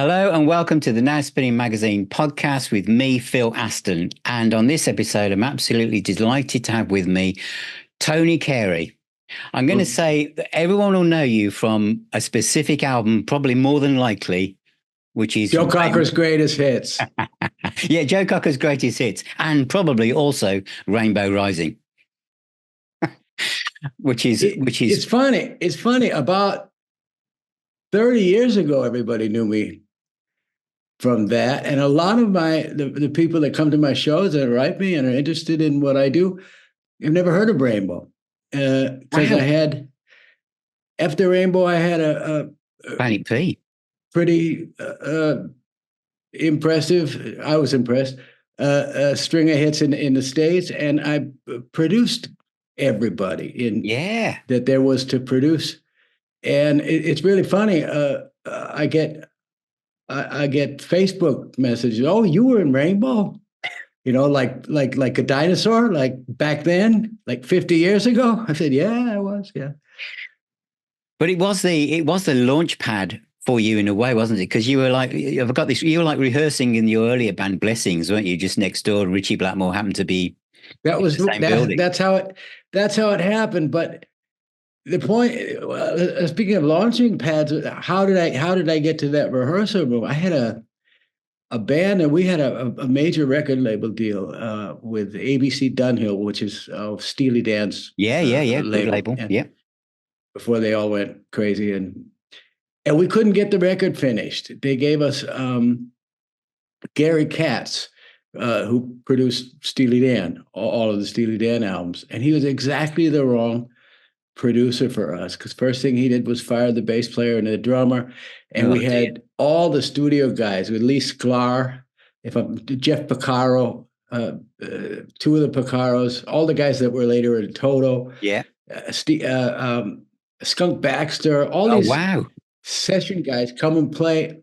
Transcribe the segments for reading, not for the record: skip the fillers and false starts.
Hello and welcome to the Now Spinning Magazine podcast with me, Phil Aston. And on this episode, I'm absolutely delighted to have with me Tony Carey. I'm going to say that everyone will know you from a specific album, probably more than likely, which is Joe Cocker's Greatest Hits. Yeah, Joe Cocker's Greatest Hits, and probably also Rainbow Rising, It's funny. It's funny. About 30 years ago, everybody knew me from that. And a lot of the people that come to my shows and write me and are interested in what I do have never heard of Rainbow. Because Wow. I had, after Rainbow, I had a Panic P. pretty impressive, I was impressed, a string of hits in the States. And I produced everybody that there was to produce. And it's really funny. I get Facebook messages. Oh, you were in Rainbow? You know, like a dinosaur, like back then, like 50 years ago. I said, yeah, I was. Yeah. But it was the launch pad for you in a way, wasn't it? Because you were like, I've got this. You were like rehearsing in your earlier band Blessings, weren't you? Just next door. Ritchie Blackmore happened to be that was in the same building. That's how it happened. But the point, speaking of launching pads, how did I get to that rehearsal room? I had a band, and we had a major record label deal with ABC Dunhill, which is Steely Dan's good label. And yeah, before they all went crazy, and we couldn't get the record finished. They gave us Gary Katz, who produced Steely Dan, all of the Steely Dan albums, and he was exactly the wrong producer for us, because first thing he did was fire the bass player and the drummer, and we had all the studio guys with Lee Sklar, Jeff Porcaro, two of the Porcaros, all the guys that were later in Toto, Skunk Baxter, all these session guys come and play,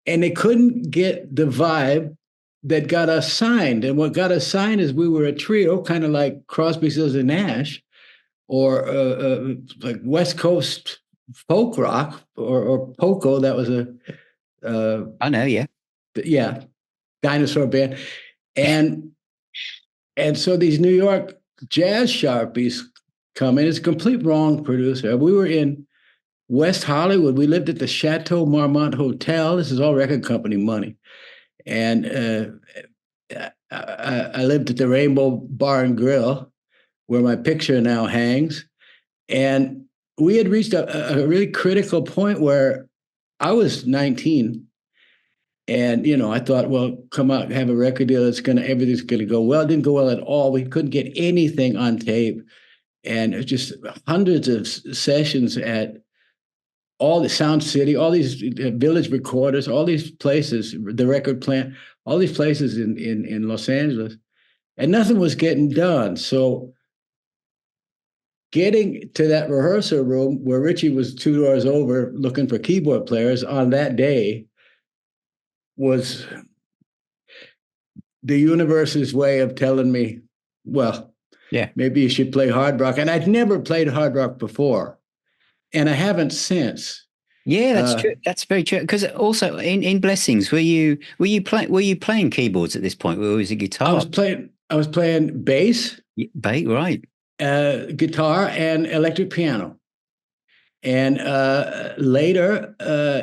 and they couldn't get the vibe that got us signed. And what got us signed is we were a trio, kind of like Crosby, Stills and Nash, or like West Coast folk rock, or Poco. That was I know, yeah, dinosaur band, and so these New York jazz sharpies come in. It's a complete wrong producer. We were in West Hollywood. We lived at the Chateau Marmont Hotel. This is all record company money, and I lived at the Rainbow Bar and Grill, where my picture now hangs. And we had reached a really critical point where I was 19. And, I thought, well, come out, have a record deal. Everything's going to go well. It didn't go well at all. We couldn't get anything on tape. And it was just hundreds of sessions at all the Sound City, all these Village Recorders, all these places, the record plant, all these places in Los Angeles. And nothing was getting done. So getting to that rehearsal room where Ritchie was 2 doors over looking for keyboard players on that day was the universe's way of telling me, well, maybe you should play hard rock. And I'd never played hard rock before, and I haven't since. Yeah, that's true. That's very true. Because also in Blessings, were you playing keyboards at this point, or was it guitar? I was playing bass, right? Guitar and electric piano. And later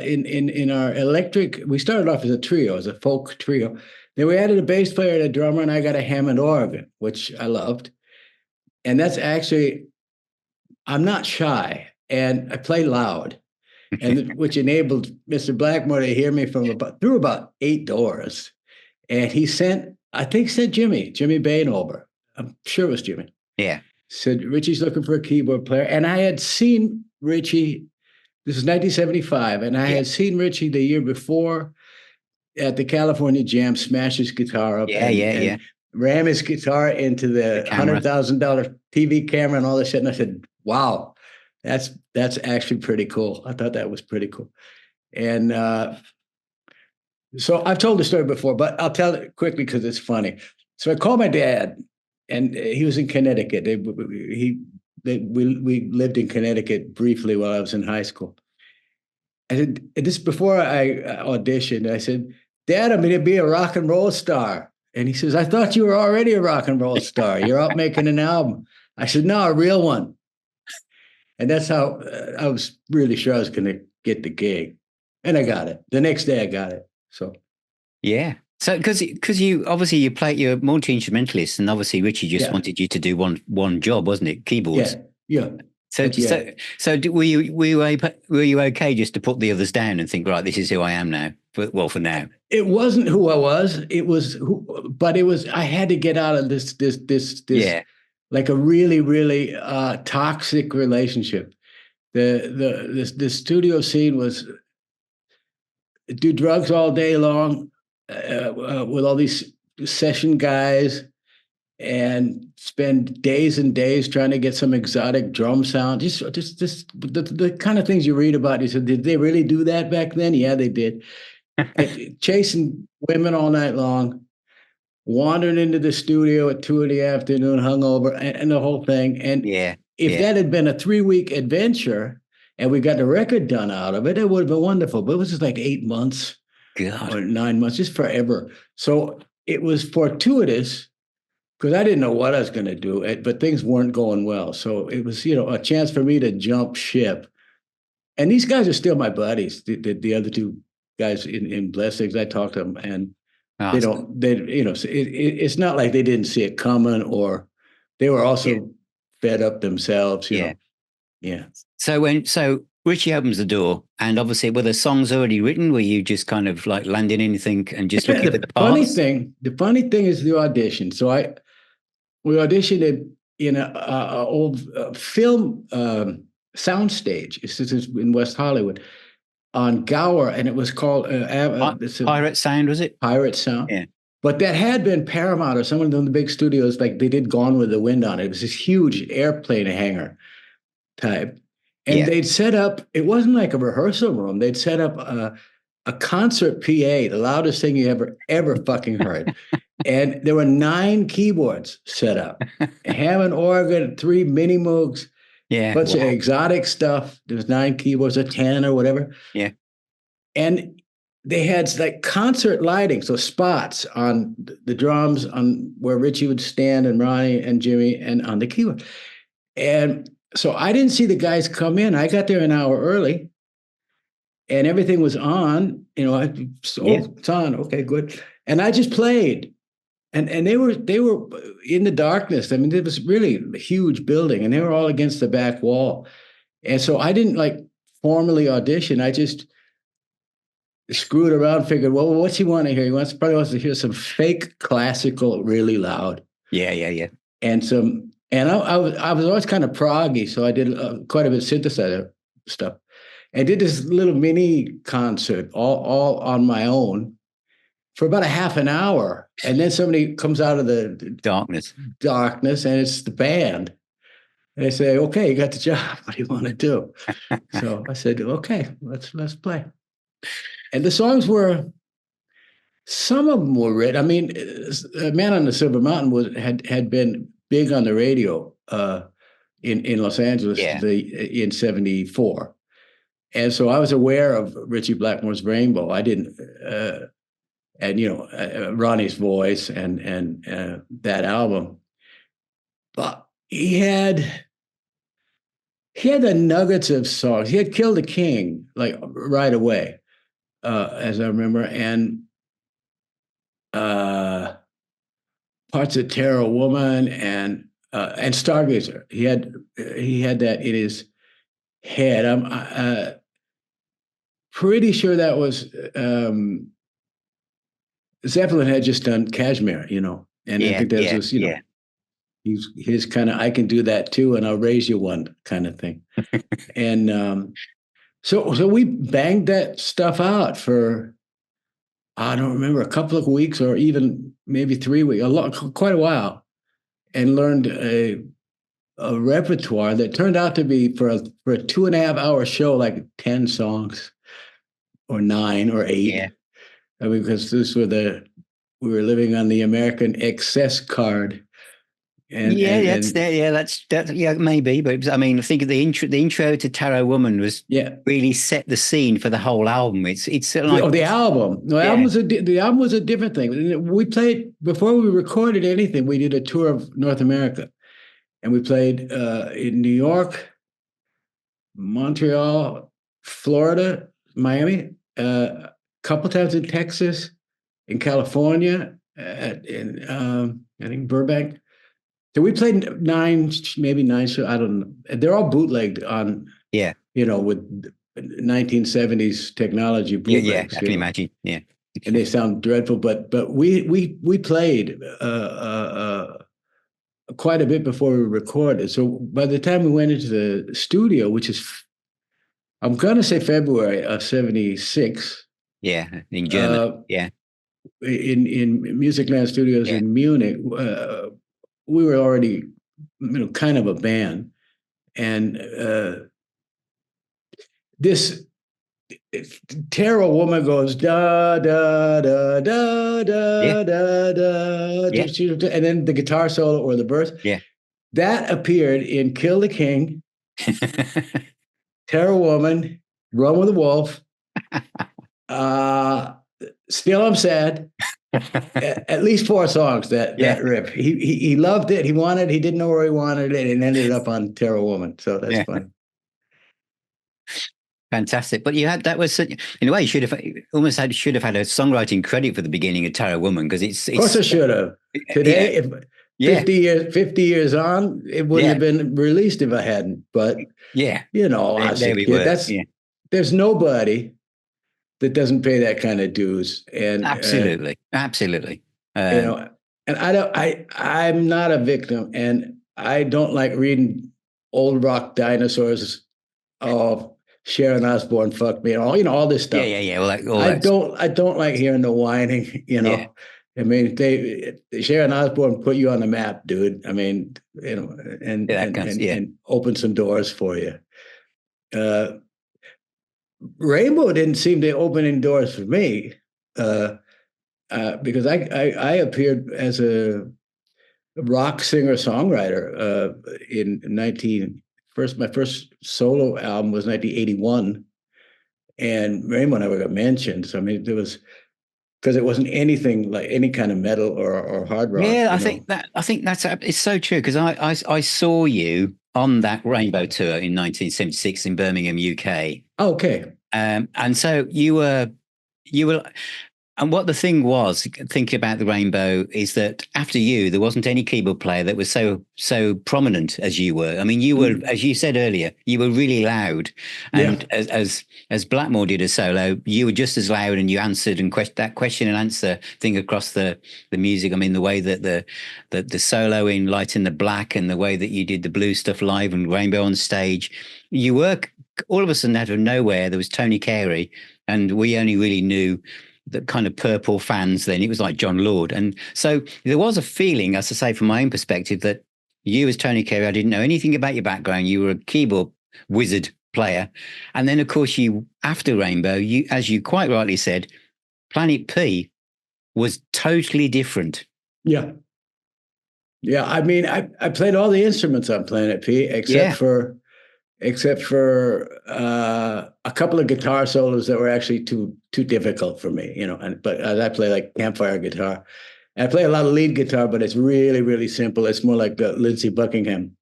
in our electric, we started off as a trio, as a folk trio. Then we added a bass player and a drummer, and I got a Hammond organ, which I loved. And that's actually, I'm not shy, and I play loud, and which enabled Mr. Blackmore to hear me through about 8 doors. And he sent Jimmy Bain over. I'm sure it was Jimmy. Yeah. Said, Ritchie's looking for a keyboard player. And I had seen Ritchie, this is 1975, and I had seen Ritchie the year before at the California Jam smash his guitar up and ram his guitar into the $100,000 TV camera and all this shit. And I said, wow, that's actually pretty cool. I thought that was pretty cool. And so I've told the story before, but I'll tell it quickly because it's funny. So I called my dad, and he was in Connecticut. We lived in Connecticut briefly while I was in high school. I said, this before I auditioned, I said, Dad, I'm going to be a rock and roll star. And he says, I thought you were already a rock and roll star. You're out making an album. I said, no, a real one. And that's how I was really sure I was going to get the gig. And I got it. The next day I got it. So, yeah. So, because you obviously you're multi-instrumentalist, and obviously Ritchie just wanted you to do one job, wasn't it? Keyboards. Yeah. So were you okay just to put the others down and think, right, this is who I am now? For now, it wasn't who I was. It was but it was. I had to get out of this like a really, really toxic relationship. The studio scene was do drugs all day long with all these session guys, and spend days and days trying to get some exotic drum sound. Just the kind of things you read about. You said, did they really do that back then? Yeah, they did. Chasing women all night long, wandering into the studio at 2 p.m, hungover, and the whole thing. And if that had been a 3-week adventure and we got the record done out of it, it would have been wonderful. But it was just like 8 months or 9 months, just forever. So it was fortuitous, because I didn't know what I was going to do, but things weren't going well. So it was, a chance for me to jump ship. And these guys are still my buddies. The other two guys in Blessings, I talk to them, and it's not like they didn't see it coming, or they were also fed up themselves. You know? Yeah. So Ritchie opens the door, and obviously, were the songs already written? Were you just kind of like landing anything and just looking at the parts? The funny thing is the audition. So we auditioned in an old film soundstage. It's in West Hollywood on Gower, and it was called Pirate Sound, was it? Pirate Sound. Yeah. But that had been Paramount or some of the big studios, like they did Gone with the Wind on it. It was this huge airplane hangar type. And they'd set up, it wasn't like a rehearsal room. They'd set up a concert PA, the loudest thing you ever fucking heard. And there were 9 keyboards set up, Hammond organ, 3 mini Moogs, bunch of exotic stuff. There was 9 keyboards, or 10 or whatever. Yeah. And they had like concert lighting, so spots on the drums, on where Ritchie would stand, and Ronnie and Jimmy, and on the keyboard. And so I didn't see the guys come in. I got there an hour early, and everything was on. It's on. Okay, good. And I just played. And they were in the darkness. I mean, it was really a huge building, and they were all against the back wall. And so I didn't like formally audition. I just screwed around, figured, well, what's he want to hear? He probably wants to hear some fake classical, really loud. Yeah. And I was always kind of proggy, so I did quite a bit of synthesizer stuff. I did this little mini concert all on my own for about a half an hour. And then somebody comes out of the darkness, and it's the band. And they say, okay, you got the job. What do you want to do? So I said, okay, let's play. And the songs some of them were written. I mean, Man on the Silver Mountain had been big on the radio in Los Angeles in 74. And so I was aware of Ritchie Blackmore's Rainbow. I didn't... and Ronnie's voice and that album, but he had the nuggets of songs. He had Killed the King like right away, as I remember, and Parts of Terror Woman and Stargazer. He had that in his head. I'm pretty sure that was. Zeppelin had just done Kashmir, and I think that was, his kind of, I can do that too, and I'll raise you one kind of thing. And so we banged that stuff out for, I don't remember, a couple of weeks or even maybe 3 weeks, quite a while, and learned a repertoire that turned out to be for a 2.5-hour show, like 10 songs or 9 or 8. Yeah. I mean, because we were living on the American Excess card, Yeah, maybe. But I mean, I think the intro to Tarot Woman was yeah. really set the scene for the whole album. It's like The album. The album was a different thing. We played before we recorded anything. We did a tour of North America, and we played in New York, Montreal, Florida, Miami, a couple times in Texas, in California, in I think Burbank. So we played maybe nine shows. I don't know. They're all bootlegged on, yeah, with 1970s technology yeah. bootlegs. I can imagine. Yeah, and they sound dreadful, but we played quite a bit before we recorded. So by the time we went into the studio, which is I'm gonna say February of '76, yeah. In German. Yeah, in Musicland Studios yeah. in Munich, we were already kind of a band, and this Tarot Woman goes da da da da Yeah, da da da, yeah, and then the guitar solo or the verse yeah. that appeared in Kill the King, Tarot Woman, Run with the Wolf, uh, Still I'm Sad. At least 4 songs that Yeah, riff. He loved it. He didn't know where he wanted it, and ended up on Tarot Woman. So that's yeah. funny. Fantastic. But that was in a way, you should have had a songwriting credit for the beginning of Tarot Woman, because Of course I should have. Today, if yeah, 50 years on, it wouldn't yeah, have been released if I hadn't. But yeah. I was There a we kid. were. Yeah, There's nobody that doesn't pay that kind of dues. And absolutely, absolutely. and I'm not a victim, and I don't like reading old rock dinosaurs. Oh, Sharon Osbourne fucked me, and all this Yeah, stuff. yeah, yeah. Well, all I that. don't like hearing the whining. Yeah, I mean, Sharon Osbourne put you on the map, dude. I mean, and yeah, that and comes. and Yeah, and open some doors for you. Uh, Rainbow didn't seem to open any doors for me, because I appeared as a rock singer songwriter in 19 first. My first solo album was 1981, and Rainbow never got mentioned. So I mean, there was because it wasn't anything like any kind of metal or hard rock. yeah. I think that's it's so true, because I saw you on that Rainbow tour in 1976 in Birmingham, UK. Okay. And so you were. And what the thing was, thinking about the Rainbow, is that after you, there wasn't any keyboard player that was so prominent as you were. I mean, you were, as you said earlier, you were really loud, Yeah. and as Blackmore did a solo, you were just as loud, and you answered that question and answer thing across the music. I mean, the way that the solo in Light in the Black, and the way that you did the blues stuff live and Rainbow on stage, you were all of a sudden out of nowhere. There was Tony Carey, and we only really knew the kind of Purple fans then. It was like John Lord. And so there was a feeling, as I say, from my own perspective, that you as Tony Carey, I didn't know anything about your background. You were a keyboard wizard player. And then, of course, after Rainbow, as you quite rightly said, Planet P was totally different. Yeah. Yeah. I mean, I played all the instruments on Planet P except for a couple of guitar solos that were actually too difficult for me, but I play like campfire guitar. And I play a lot of lead guitar, but it's really, really simple. It's more like Lindsey Buckingham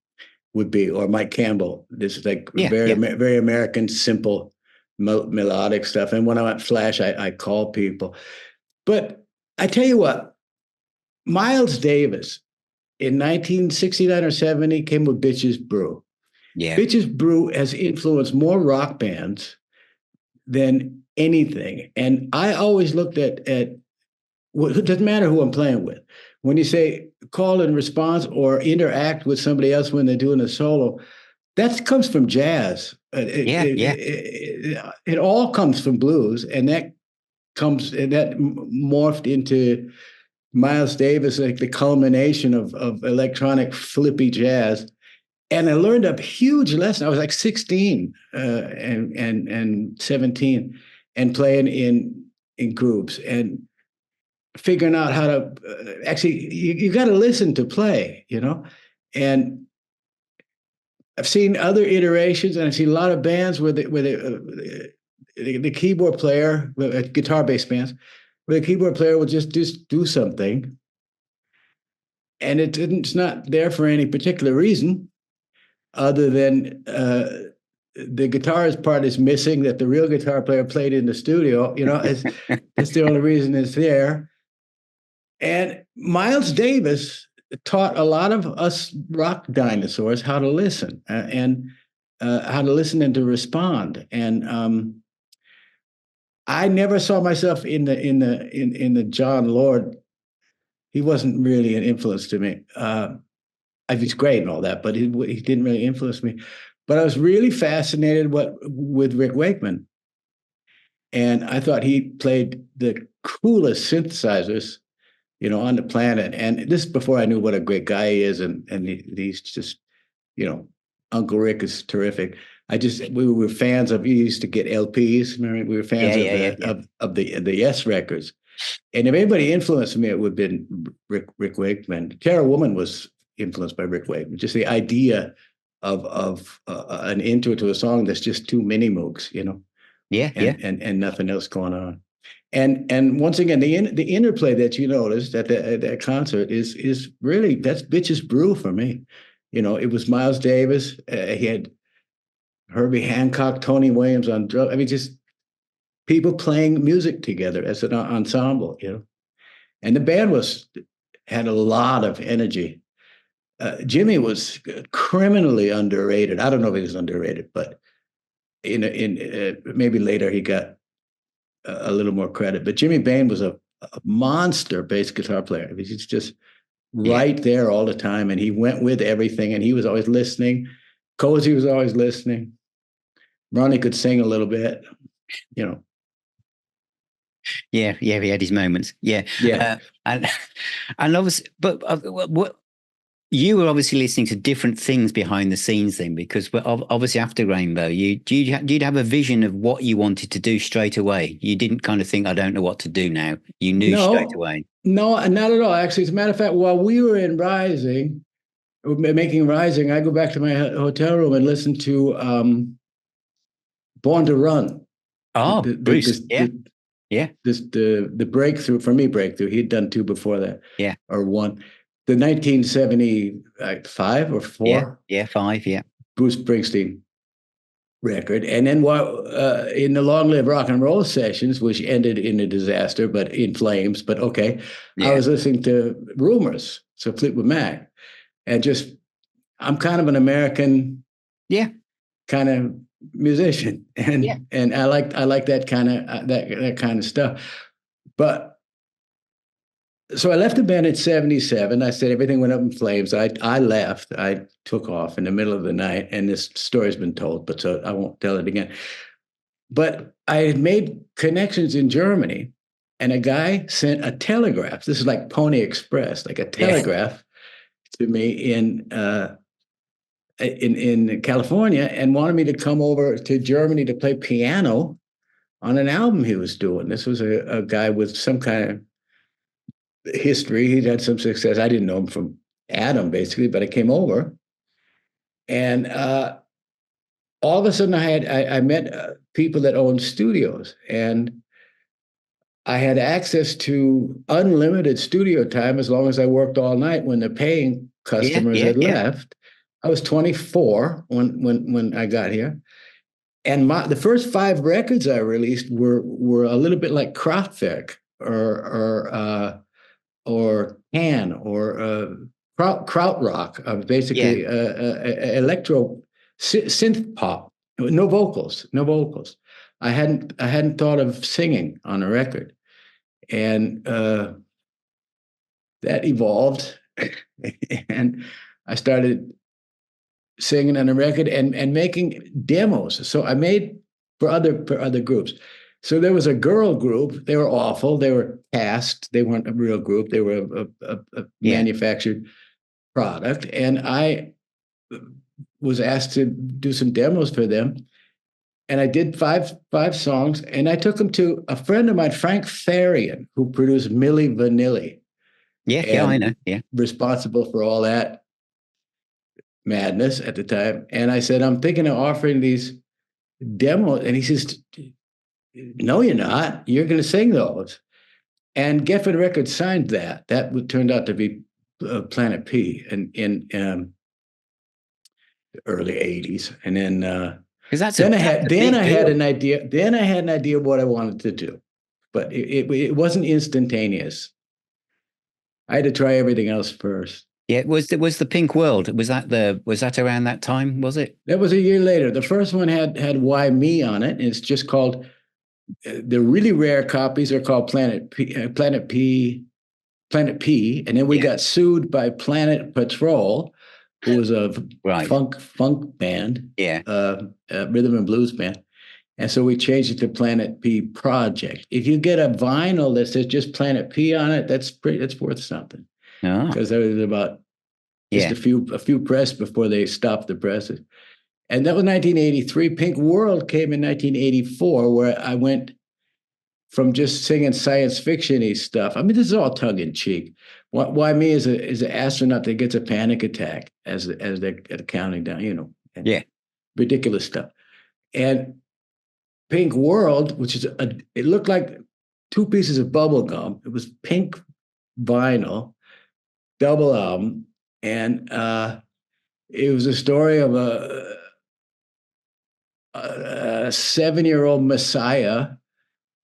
would be, or Mike Campbell. This is like very American, simple, melodic stuff. And when I'm at Flash, I call people. But I tell you what, Miles Davis in 1969 or 70 came with Bitches Brew. Yeah. Bitches Brew has influenced more rock bands than anything. And I always looked at it doesn't matter who I'm playing with. When you say call and response or interact with somebody else when they're doing a solo, that comes from jazz. It all comes from blues, and that morphed into Miles Davis, like the culmination of electronic flippy jazz. And I learned a huge lesson. I was like 16 and 17, and playing in groups. And figuring out how to actually, you got to listen to play, and I've seen other iterations, and I've seen a lot of bands where the keyboard player, guitar-based bands, where the keyboard player will just do something, and it's not there for any particular reason, other than the guitarist part is missing that the real guitar player played in the studio. It's the only reason it's there. And Miles Davis taught a lot of us rock dinosaurs how to listen and how to listen and to respond. And I never saw myself in the John Lord. He wasn't really an influence to me. He's great and all that, but he didn't really influence me. But I was really fascinated with Rick Wakeman. And I thought he played the coolest synthesizers, on the planet. And this is before I knew what a great guy he is. And he's just, Uncle Rick is terrific. We were fans of, he used to get LPs. Remember? We were fans of the Yes records. And if anybody influenced me, it would have been Rick Wakeman. Tara Woman was influenced by Rick Wakeman. Just the idea of an intro to a song that's just two mini mooks, and nothing else going on. And once again, the interplay that you noticed at that concert is really, that's Bitches Brew for me. It was Miles Davis. He had Herbie Hancock, Tony Williams on drums. I mean, just people playing music together as an ensemble, And the band had a lot of energy. Jimmy was criminally underrated. I don't know if he was underrated, but maybe later he got a little more credit. But Jimmy Bain was a monster bass guitar player. I mean, he's just right there all the time, and he went with everything, and he was always listening. Cozy was always listening. Ronnie could sing a little bit, Yeah, he had his moments. Yeah. And obviously, but what you were obviously listening to different things behind the scenes then, because obviously after Rainbow, you'd have a vision of what you wanted to do straight away. You didn't kind of think, I don't know what to do now. You knew straight away. No, not at all. Actually, as a matter of fact, while we were making Rising, I go back to my hotel room and listen to Born to Run. Oh, Bruce. The breakthrough, for me, breakthrough. He'd done two before that. Yeah. Or one. The 1975 or 4? Yeah, 5, yeah. Bruce Springsteen record. And then in the Long Live Rock and Roll sessions, which ended in a disaster, but in flames, but okay, I was listening to Rumors, so Fleetwood Mac. And I'm kind of an American kind of musician. And I like that kind of that kind of stuff. But so I left the band at 77. I said everything went up in flames. I left. I took off in the middle of the night, and this story's been told, but so I won't tell it again. But I had made connections in Germany, and a guy sent a telegraph. This is like Pony Express, like a telegraph to me in California, and wanted me to come over to Germany to play piano on an album he was doing. This was a guy with some kind of history. He'd had some success. I didn't know him from Adam, basically, but I came over, and all of a sudden I met people that owned studios, and I had access to unlimited studio time as long as I worked all night when the paying customers had left. I was 24 when I got here, and the first 5 records I released were a little bit like Kraftwerk or Can or krautrock, basically electro synth pop. No vocals. I hadn't thought of singing on a record, and that evolved, and I started singing on a record and making demos. So I made for other groups. So there was a girl group. They were awful. They were cast. They weren't a real group. They were a manufactured product. And I was asked to do some demos for them. and I did five songs, and I took them to a friend of mine, Frank Farian, who produced Milli Vanilli, Yeah, I know. and Yeah. responsible for all that madness at the time. And I said, I'm thinking of offering these demos, and he says, no, you're not. You're going to sing those. And Geffen Records signed that. That turned out to be Planet P in the early '80s, and then Because then that's a I big had deal. an idea. Then I had an idea of what I wanted to do, but it wasn't instantaneous. I had to try everything else first. Yeah, was the Pink World? Was that around that time? Was it? That was a year later. The first one had "Why Me" on it. And it's just called. The really rare copies are called Planet P, and then we got sued by Planet Patrol, who was a Right. funk band, Yeah. rhythm and blues band, and so we changed it to Planet P Project. If you get a vinyl that says just Planet P on it, that's worth something, Oh, because there was about just yeah. a few press before they stopped the presses. And that was 1983. Pink World came in 1984, where I went from just singing science fiction-y stuff. I mean, this is all tongue in cheek. Why me is an astronaut that gets a panic attack as they're counting down, and Yeah. ridiculous stuff. And Pink World, which is it looked like two pieces of bubble gum. It was pink vinyl, double album, and it was a story of a 7-year-old messiah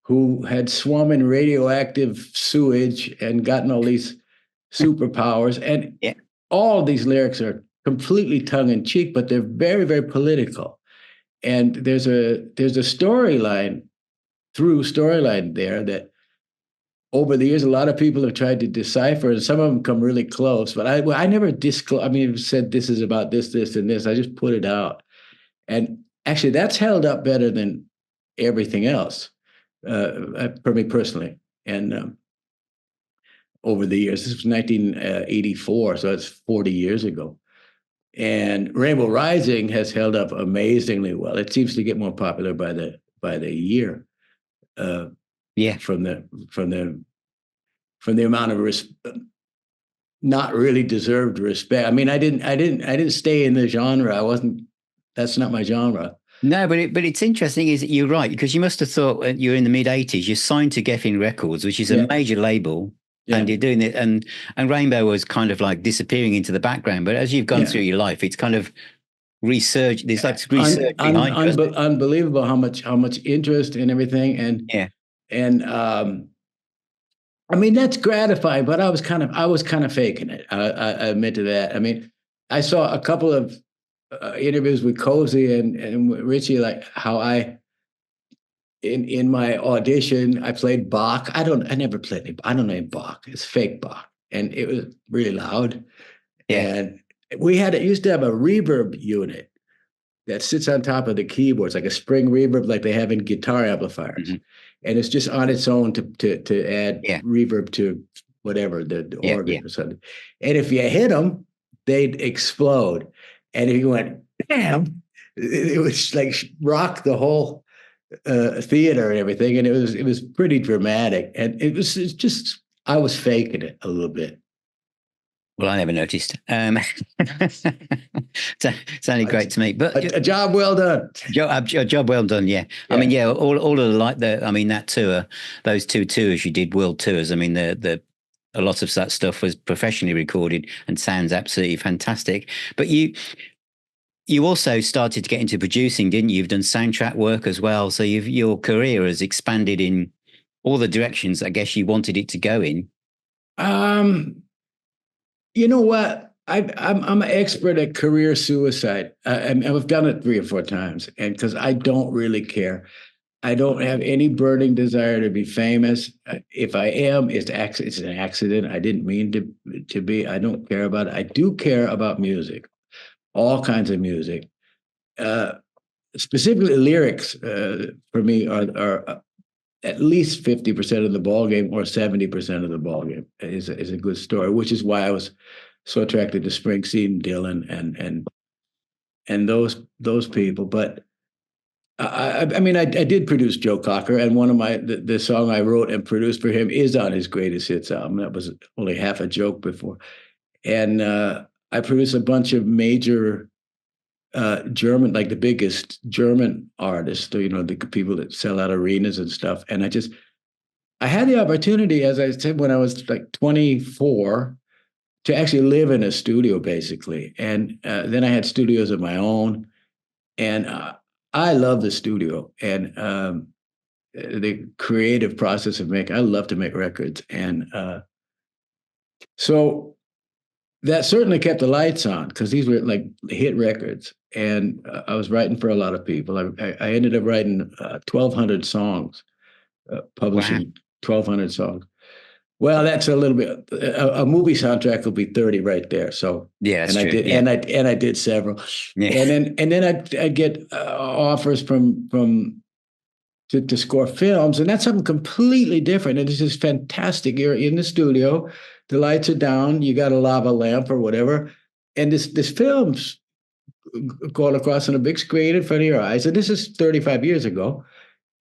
who had swum in radioactive sewage and gotten all these superpowers. And Yeah. all these lyrics are completely tongue in cheek, but they're very, very political. And there's a through storyline there that over the years, a lot of people have tried to decipher, and some of them come really close. But I never disclose. I mean, said this is about this, this, and this. I just put it out, and actually, that's held up better than everything else for me personally. And over the years, this was 1984, so it's 40 years ago. And Rainbow Rising has held up amazingly well. It seems to get more popular by the year. Yeah. From the amount of not really deserved respect. I mean, I didn't stay in the genre. I wasn't. That's not my genre. No, but it's interesting. Is that you're right, because you must have thought you're in the mid-80s. You're signed to Geffen Records, which is a Yeah, major label, yeah, and you're doing it. And Rainbow was kind of like disappearing into the background. But as you've gone yeah. through your life, it's kind of research. There's like research behind you, isn't it? Unbelievable how much interest and everything, Yeah. and I mean that's gratifying. But I was kind of faking it. I admit to that. I mean, I saw a couple of interviews with Cozy and Ritchie, like how in my audition I played Bach. I never played it. I don't know Bach. It's fake Bach, and it was really loud. Yeah. And we used to have a reverb unit that sits on top of the keyboards, like a spring reverb, like they have in guitar amplifiers, Hmm. and it's just on its own to add Yeah. reverb to whatever the Yeah. organ Yeah. or something. And if you hit them, they'd explode. And if you went bam, it was like rock the whole theater and everything. And it was pretty dramatic. And it's just I was faking it a little bit. Well, I never noticed. Sounded great to me, but A job well done. a job well done. Yeah. I mean, yeah, all of I mean, that tour, those two tours you did, world tours. I mean, a lot of that stuff was professionally recorded and sounds absolutely fantastic. But you also started to get into producing, didn't you? You've done soundtrack work as well, so your career has expanded in all the directions I guess you wanted it to go in. You know what? I'm an expert at career suicide. I've done it 3 or 4 times, and because I don't really care, I don't have any burning desire to be famous. If I am, it's an accident. I didn't mean to be. I don't care about it. I do care about music, all kinds of music. Specifically, lyrics for me are at least 50% of the ball game, or 70% of the ball game is a good story, which is why I was so attracted to Springsteen, Dylan, and those people. But I mean, I did produce Joe Cocker, and one of the song I wrote and produced for him is on his greatest hits album. That was only half a joke before, and I produced a bunch of major German, like the biggest German artists, you know, the people that sell out arenas and stuff. And I had the opportunity, as I said, when I was like 24, to actually live in a studio, basically. And then I had studios of my own, and I love the studio and the creative process of making. I love to make records, and so that certainly kept the lights on because these were like hit records, and I was writing for a lot of people. I ended up writing 1,200 songs, Wow. publishing 1,200 songs. Well, that's a little bit. A movie soundtrack will be 30 right there. So, Yeah, that's and I true. did, Yeah. and I did several, Yeah. and then I get offers from to score films, and that's something completely different. And it's just fantastic. You're in the studio, the lights are down, you got a lava lamp or whatever, and this film's going across on a big screen in front of your eyes. And this is 35 years ago.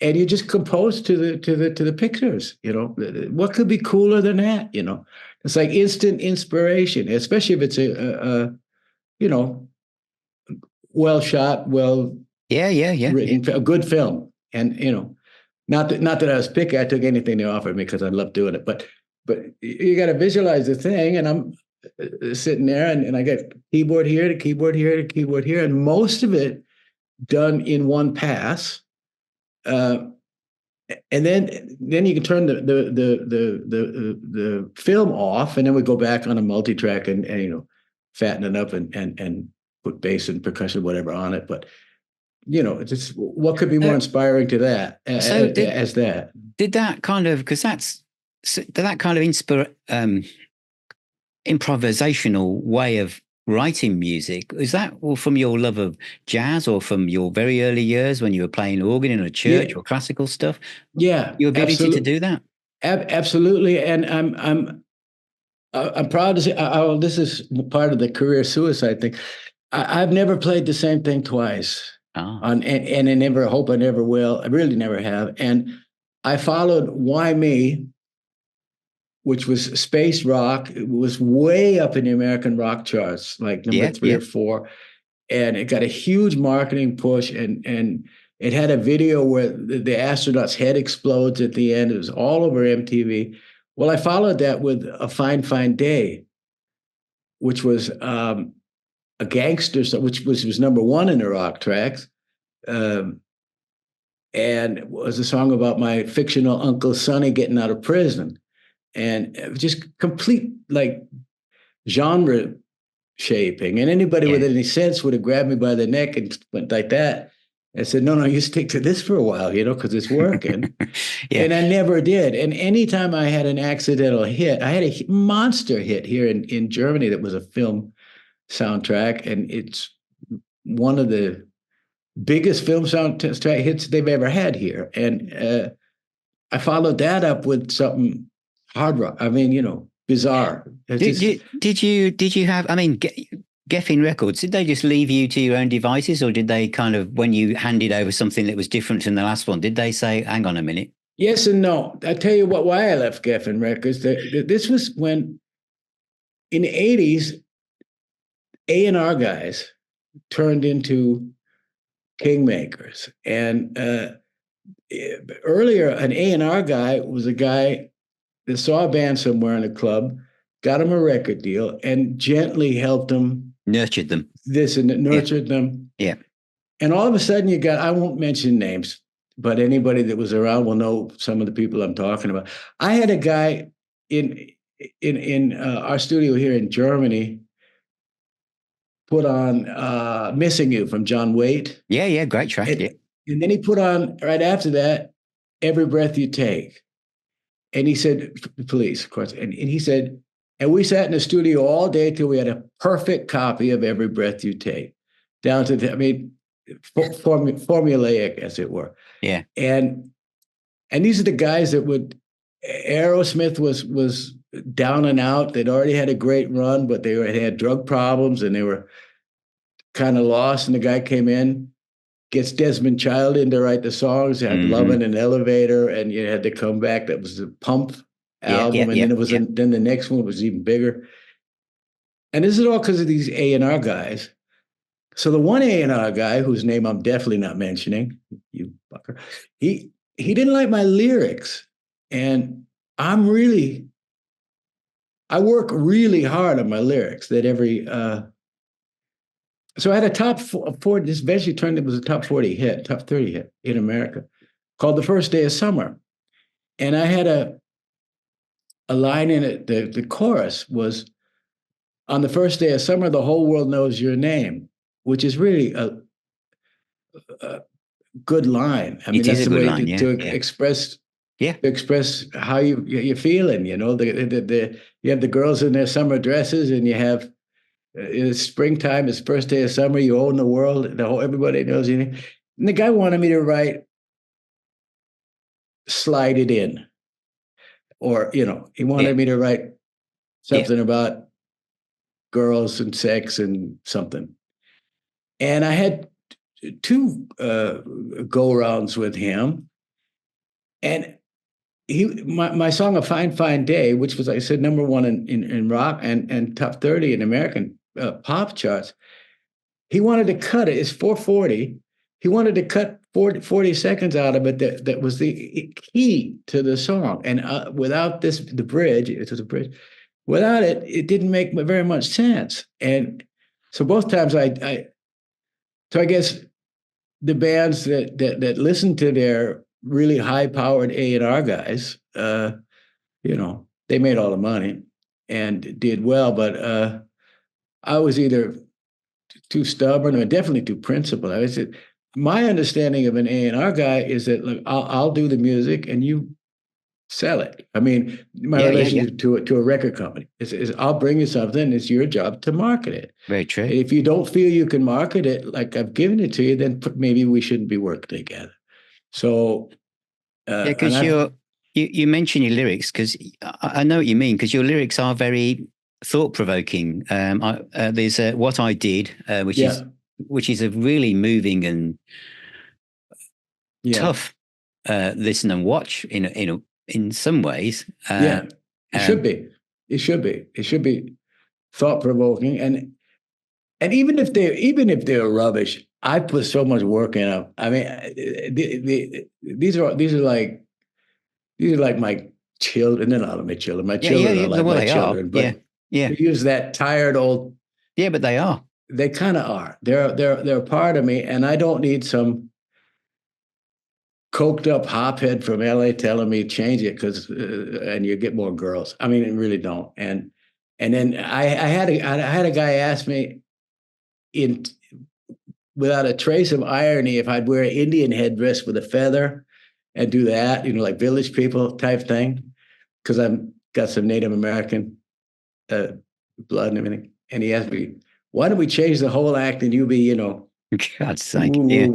And you just compose to the pictures. You know, what could be cooler than that? You know, it's like instant inspiration, especially if it's a you know, well shot, well Yeah. Yeah. Yeah. Yeah. written, a good film. And you know, not that I was picky. I took anything they offered me because I love doing it. But you got to visualize the thing, and I'm sitting there, and I got keyboard here, to keyboard here, to keyboard here, and most of it done in one pass. Uh, and then you can turn the film off, and then we go back on a multi-track and you know, fatten it up and put bass and percussion whatever on it. But you know, it's just, what could be more So, inspiring to that so as that? did that kind of, because that kind of improvisational way of writing music, is that all from your love of jazz or from your very early years when you were playing organ in a Yeah, church or classical stuff? yeah, Your ability to absolutely, do that? absolutely. And I'm proud to say, this is part of the career suicide thing. I've never played the same thing twice, Ah, and I never hope I never will. I really never have. And I followed Why Me, which was space rock. It was way up in the American rock charts, like number yeah, three yeah. or four, and it got a huge marketing push. And it had a video where the astronaut's head explodes at the end. It was all over MTV. Well, I followed that with A Fine Fine Day, which was a gangster, which was number one in the rock tracks, um, and was a song about my fictional Uncle Sonny getting out of prison, and it was just complete like genre shaping. And anybody with Yeah. any sense would have grabbed me by the neck and went like that. I said, no, you stick to this for a while, you know, because it's working. Yeah. And I never did. And anytime I had an accidental hit, I had a monster hit here in Germany that was a film soundtrack. And it's one of the biggest film soundtrack hits they've ever had here. And I followed that up with something hard rock. I mean, you know, bizarre. It's just, Did you have, I mean, Geffen Records, did they just leave you to your own devices, or did they kind of, when you handed over something that was different from the last one, did they say, hang on a minute? yes and no. I tell you what, why I left Geffen Records. This was when in the 80s, A&R guys turned into kingmakers. And earlier, an A&R guy was a guy that saw a band somewhere in a club, got him a record deal, and gently helped them, Nurtured them. this and Yeah. nurtured them. Yeah. And all of a sudden you got, I won't mention names, but anybody that was around will know some of the people I'm talking about. I had a guy in our studio here in Germany put on Missing You from John Waite. Yeah. Yeah. Great track. And, Yeah. and then he put on right after that, Every Breath You Take. And he said, Police, of course. And he said, and we sat in the studio all day till we had a perfect copy of Every Breath You Take, down to I mean, formulaic, as it were. Yeah. And these are the guys that would. Aerosmith was down and out. They'd already had a great run, but they had drug problems and they were kind of lost. And the guy came in, gets Desmond Child in to write the songs. You had Love in Mm-hmm. an Elevator, and you had to come back. That was the Pump Yeah, yeah, album, and yeah, then it was yeah. then the next one was even bigger. And this is all because of these A&R guys. So the one A&R guy, whose name I'm definitely not mentioning, you fucker, he didn't like my lyrics, and I work really hard on my lyrics. That every so I had a top 40. This eventually turned, it was a top 40 hit, top 30 hit in America, called "The First Day of Summer," and I had a line in it. The chorus was, "On the first day of summer, the whole world knows your name," which is really a good line. I mean, It is that's a the good way line. Yeah, to yeah, express yeah, how you're feeling. You know, you have the girls in their summer dresses, and you have it's springtime. It's first day of summer. You own the world. Everybody knows you. And the guy wanted me to write "Slide It In," or he yeah, wanted me to write yeah. something about girls and sex and something. And I had two go rounds with him, and my song "A Fine Fine Day," which was, like I said, number one in rock and top 30 in American pop charts. He wanted to cut it. It's 440. He wanted to cut 40 seconds out of it. That was the key to the song. And without the bridge, it was a bridge. Without it, it didn't make very much sense. And so both times so I guess the bands that listen to their really high powered A&R guys, they made all the money and did well. But I was either too stubborn or definitely too principled. I said, my understanding of an A&R guy is that, look, I'll do the music and you sell it. I mean, my Yeah, yeah, yeah. relationship to a record company is I'll bring you something. It's your job to market it. Very true. If you don't feel you can market it like I've given it to you, then maybe we shouldn't be working together. So, Yeah, and because I've, you mention your lyrics because I know what you mean because your lyrics are very thought-provoking. There's "What I Did," yeah, which is a really moving and yeah, tough listen and watch in some ways. yeah. It should Um, be. It should be. It should be thought provoking. And even if they're rubbish, I put so much work in them. I mean, these are like my children. They're not my children. My yeah, yeah, children are yeah. like Well, my they are. children. Yeah, But yeah, to use that tired old, yeah. But they are. they kind of are. They're a part of me, and I don't need some coked up hophead from LA telling me change it because and you get more girls. I mean, it really don't. And then I had a guy ask me in without a trace of irony if I'd wear an Indian headdress with a feather and do that, like village people type thing, because I've got some Native American uh, blood and everything. And he asked me, why don't we change the whole act and you be, God's sake. woo woo Yeah,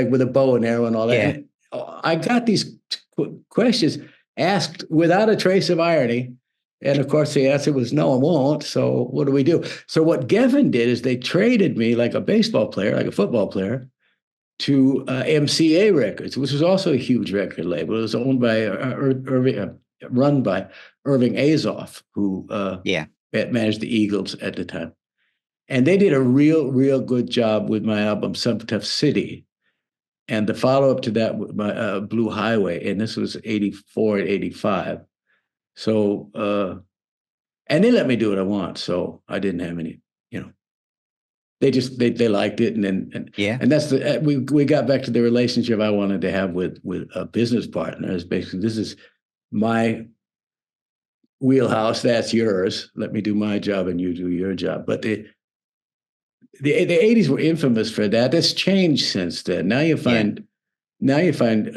with a bow and arrow and all that. yeah. And I got these questions asked without a trace of irony. And of course, the answer was no, I won't. So what do we do? So what Geffen did is they traded me like a baseball player, like a football player, to MCA Records, which was also a huge record label. It was owned by run by Irving Azoff, who Yeah. managed the Eagles at the time. And they did a real good job with my album Some Tough City. And the follow-up to that, my Blue Highway, and this was 84 and 85. So, and they let me do what I want. So I didn't have any, they liked it. And then, Yeah. and that's we got back to the relationship I wanted to have with a business partner. Is basically, this is my wheelhouse. That's yours. Let me do my job and you do your job. But the 80s were infamous for that. That's changed since then. Yeah. Now you find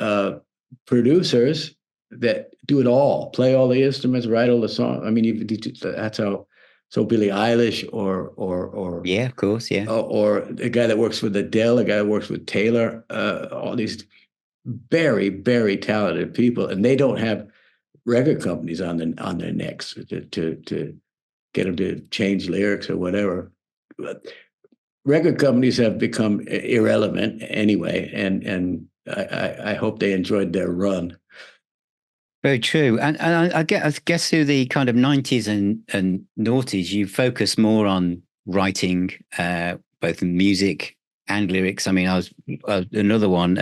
producers that do it all, play all the instruments, write all the songs. I mean, that's how. So Billie Eilish Yeah, of course. Yeah. or a guy that works with Adele, a guy that works with Taylor, all these very talented people, and they don't have record companies on their necks to get them to change lyrics or whatever. record companies have become irrelevant anyway, and I hope they enjoyed their run. Very true. And I guess through the kind of 90s and noughties, you focus more on writing both music and lyrics. I mean, I was another one,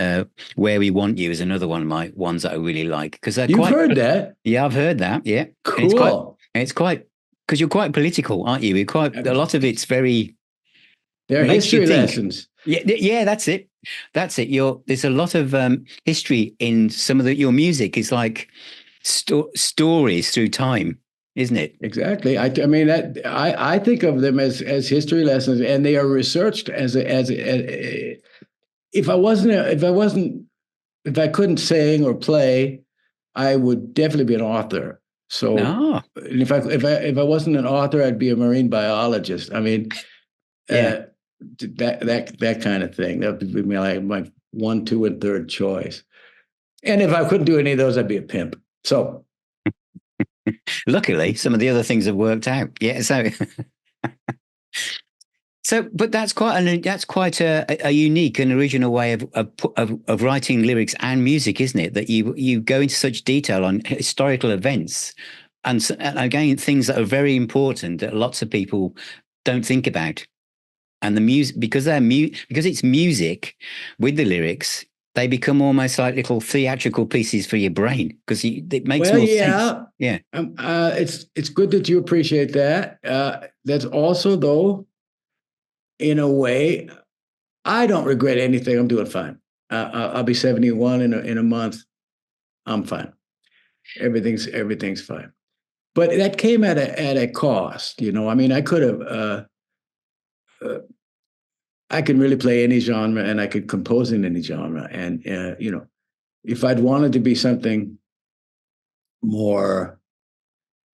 Where We Want You is another one of my ones that I really like because they're You've quite. heard that? Yeah, I've heard that. Yeah. Cool. And it's quite because you're quite political, aren't you? You're quite a lot of it's very They're makes you history think. lessons. Yeah, that's it. That's it. There's a lot of history in some of your music. Is like stories through time, isn't it? Exactly. I mean that I think of them as history lessons, and they are researched if I couldn't sing or play, I would definitely be an author. So if I wasn't an author, I'd be a marine biologist. I mean, yeah, that kind of thing. That would be my 1, 2, and third choice. And if I couldn't do any of those, I'd be a pimp. So luckily, some of the other things have worked out. Yeah, but that's quite a unique and original way of writing lyrics and music, isn't it? That you go into such detail on historical events and again things that are very important that lots of people don't think about. And the music because because it's music with the lyrics, they become almost like little theatrical pieces for your brain because it makes more sense. Yeah, it's good that you appreciate that. That's also though, in a way, I don't regret anything. I'm doing fine. I'll be 71 in a month. I'm fine. Everything's fine. But that came at a cost, you know. I mean, I could have. I can really play any genre, and I could compose in any genre. And you know, if I'd wanted to be something more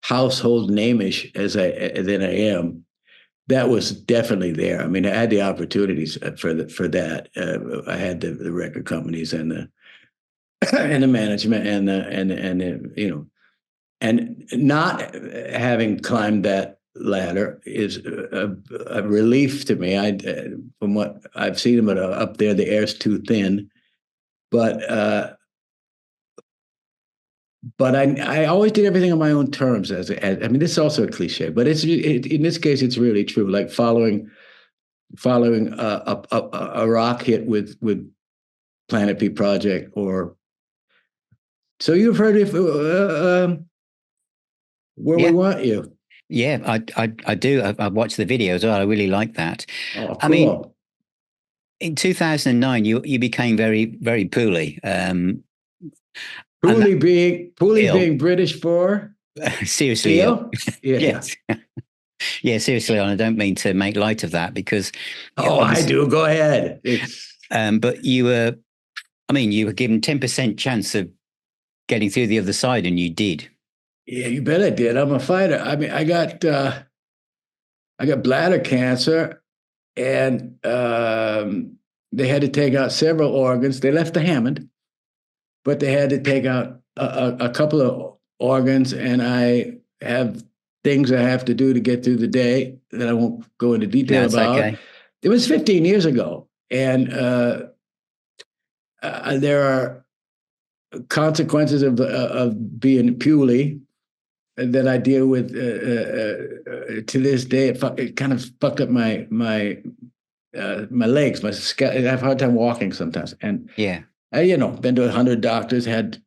household name-ish than I am, that was definitely there. I mean, I had the opportunities for that. I had the record companies and the and the management and you know, and not having climbed that ladder is a relief to me. From what I've seen them up there, the air's too thin, but I always did everything on my own terms. I mean, this is also a cliche, but in this case, it's really true. Like following a rock hit with Planet P Project, or so you've heard of Where We Want You. Yeah, I do. I watched the video as well. I really like that. Oh, cool. I mean, in 2009, you became very, very poorly. Poorly being British for seriously ill. Yeah. Yes. Yeah, seriously, and I don't mean to make light of that because. I do. Go ahead. But you were given 10% chance of getting through the other side, and you did. Yeah, you bet I did. I'm a fighter. I mean, I got bladder cancer, and they had to take out several organs. They left the Hammond, but they had to take out a couple of organs, and I have things I have to do to get through the day that I won't go into detail about. Okay. It was 15 years ago, and there are consequences of being puny that I deal with to this day. It kind of fucked up my legs. I have a hard time walking sometimes, and yeah, you know, been to 100 doctors, had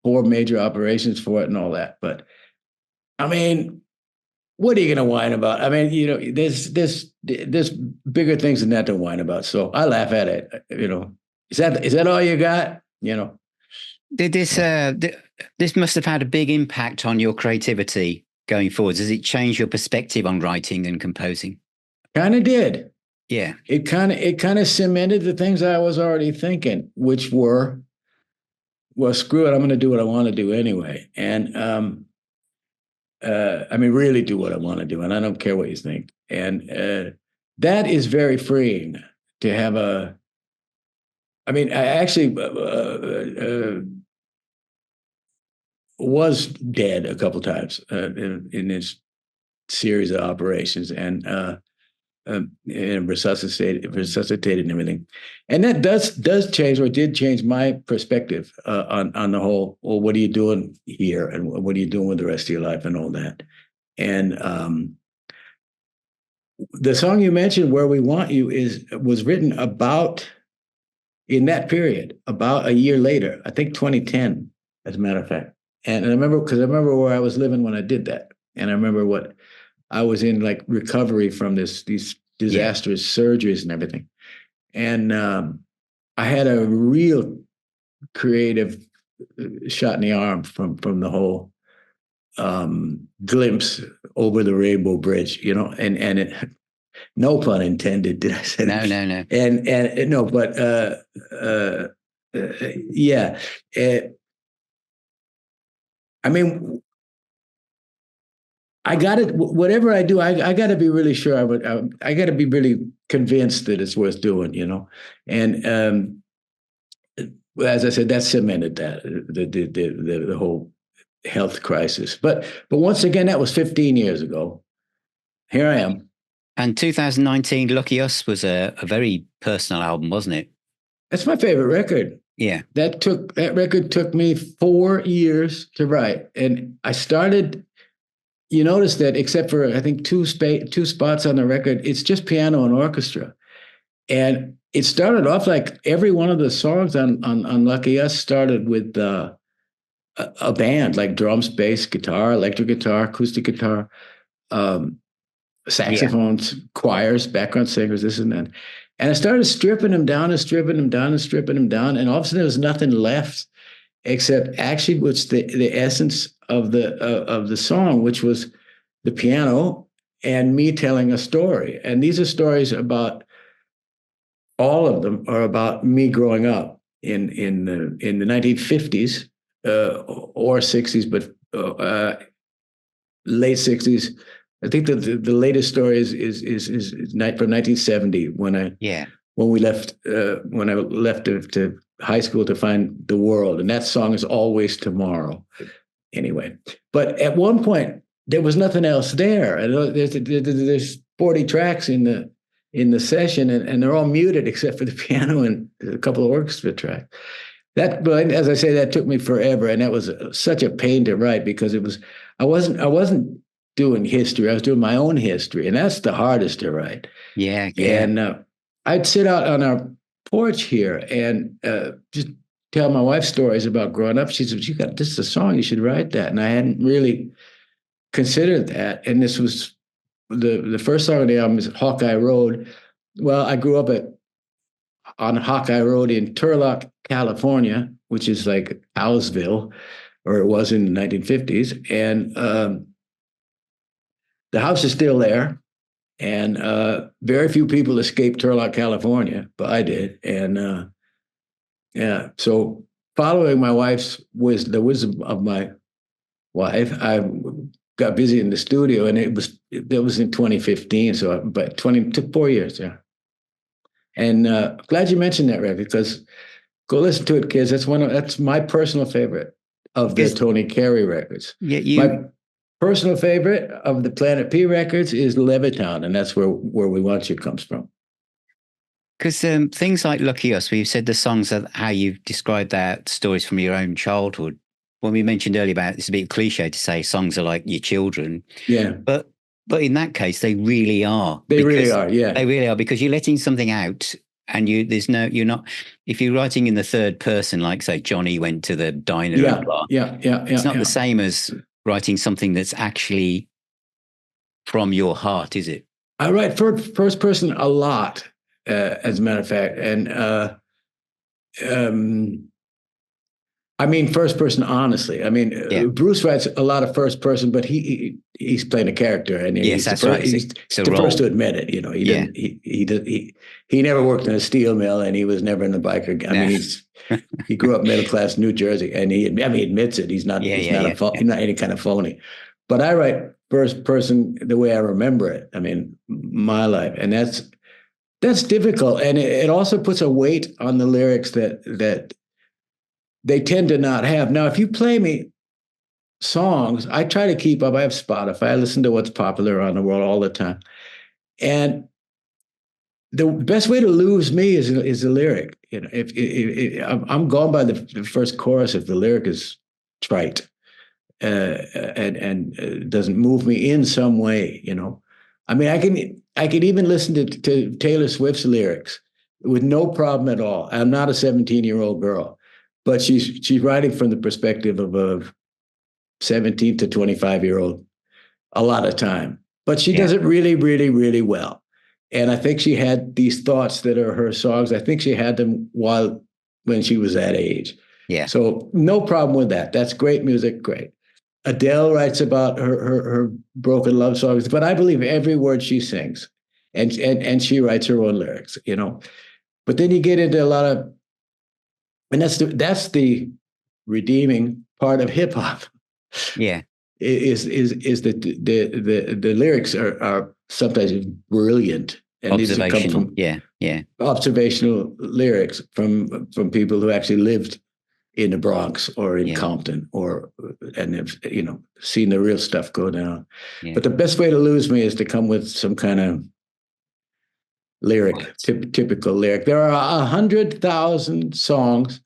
4 major operations for it, and all that. But I mean, what are you going to whine about? I mean, you know, there's bigger things than that to whine about. So I laugh at it. You know, is that all you got? You know, did this must have had a big impact on your creativity going forward. Does it change your perspective on writing and composing? Kind of did. Yeah, it kind of cemented the things I was already thinking, which were, well, screw it, I'm going to do what I want to do anyway. And I mean, really do what I want to do, and I don't care what you think. And that is very freeing to have I mean, I actually was dead a couple times in this series of operations, and and resuscitated and everything. And that does change, or did change, my perspective on the whole, well, what are you doing here? And what are you doing with the rest of your life and all that? And the song you mentioned, Where We Want You, was written about, in that period, about a year later, I think 2010, as a matter of fact. And I remember, because I remember where I was living when I did that. And I remember what I was in, like, recovery from these disastrous surgeries and everything. And I had a real creative shot in the arm from the whole glimpse over the Rainbow Bridge, and it, no pun intended, did I say that? No. And no, but yeah. I mean, I got it. Whatever I do, I got to be really sure. I got to be really convinced that it's worth doing, And as I said, that cemented that the whole health crisis. But once again, that was 15 years ago. Here I am. And 2019, Lucky Us was a very personal album, wasn't it? That's my favorite record. Yeah. That record took me 4 years to write, and I started. You notice that, except for, I think, two spots on the record, it's just piano and orchestra. And it started off like every one of the songs on Lucky Us started with a band, like drums, bass, guitar, electric guitar, acoustic guitar, saxophones, choirs, background singers, this and that. And I started stripping them down and stripping them down and stripping them down. And all of a sudden there was nothing left except actually what's the essence of the song, which was the piano and me telling a story. And these are stories about, all of them are about me growing up in the 1950s or 60s, but late 60s. I think that the latest story is from 1970 when I left to high school to find the world, and that song is Always Tomorrow. Anyway, but at one point there was nothing else there. There's 40 tracks in the session, and they're all muted except for the piano and a couple of orchestra tracks. But as I say, that took me forever, and that was such a pain to write, because I wasn't doing history. I was doing my own history, and that's the hardest to write. Yeah. And I'd sit out on our porch here and just tell my wife stories about growing up. She said, this is a song, you should write that. And I hadn't really considered that. And this was the first song on the album is Hawkeye Road. Well, I grew up on Hawkeye Road in Turlock, California, which is like Howesville, or it was in the 1950s. And the house is still there. And very few people escaped Turlock, California, but I did. And so following the wisdom of my wife, I got busy in the studio, and it was in 2015. So, took 4 years. Yeah. And glad you mentioned that record, because go listen to it, kids. That's my personal favorite of the Tony Carey records. Yeah, my personal favorite of the Planet P records is Levittown, and that's where We Want You comes from. Because things like Lucky Us, where you said the songs are how you've described that stories from your own childhood. When we mentioned earlier about, it's a bit cliche to say songs are like your children. Yeah. But in that case, they really are. They really are, yeah. They really are, because you're letting something out, and you're not, if you're writing in the third person, like, say, Johnny went to the diner. Yeah, yeah. It's not the same as writing something that's actually from your heart, is it? I write first person a lot, as a matter of fact. And I mean, first person, honestly. I mean, Bruce writes a lot of first person, but he's playing a character, and yes, that's right. He's the first to admit it. He never worked in a steel mill, and he was never in the biker gang. I mean, he grew up middle class New Jersey, and he admits it. He's not any kind of phony. But I write first person the way I remember it. I mean, my life, and that's difficult, and it also puts a weight on the lyrics that they tend to not have. Now, if you play me songs, I try to keep up. I have Spotify. I listen to what's popular around the world all the time. And the best way to lose me is the lyric. You know, if I'm gone by the first chorus if the lyric is trite and doesn't move me in some way. You know, I mean, I can even listen to Taylor Swift's lyrics with no problem at all. I'm not a 17-year-old girl, but she's writing from the perspective of a 17 to 25-year-old a lot of time, but she does it really, really, really well. And I think she had these thoughts that are her songs. I think she had them when she was that age. Yeah. So no problem with that. That's great music. Great. Adele writes about her broken love songs, but I believe every word she sings, and she writes her own lyrics. You know, but then you get into a lot of, and that's the redeeming part of hip hop. Yeah. Is that the lyrics are sometimes brilliant, and these come from observational lyrics from people who actually lived in the Bronx or in Compton and have, you know, seen the real stuff go down. Yeah. But the best way to lose me is to come with some kind of lyric, typical lyric. There are 100,000 songs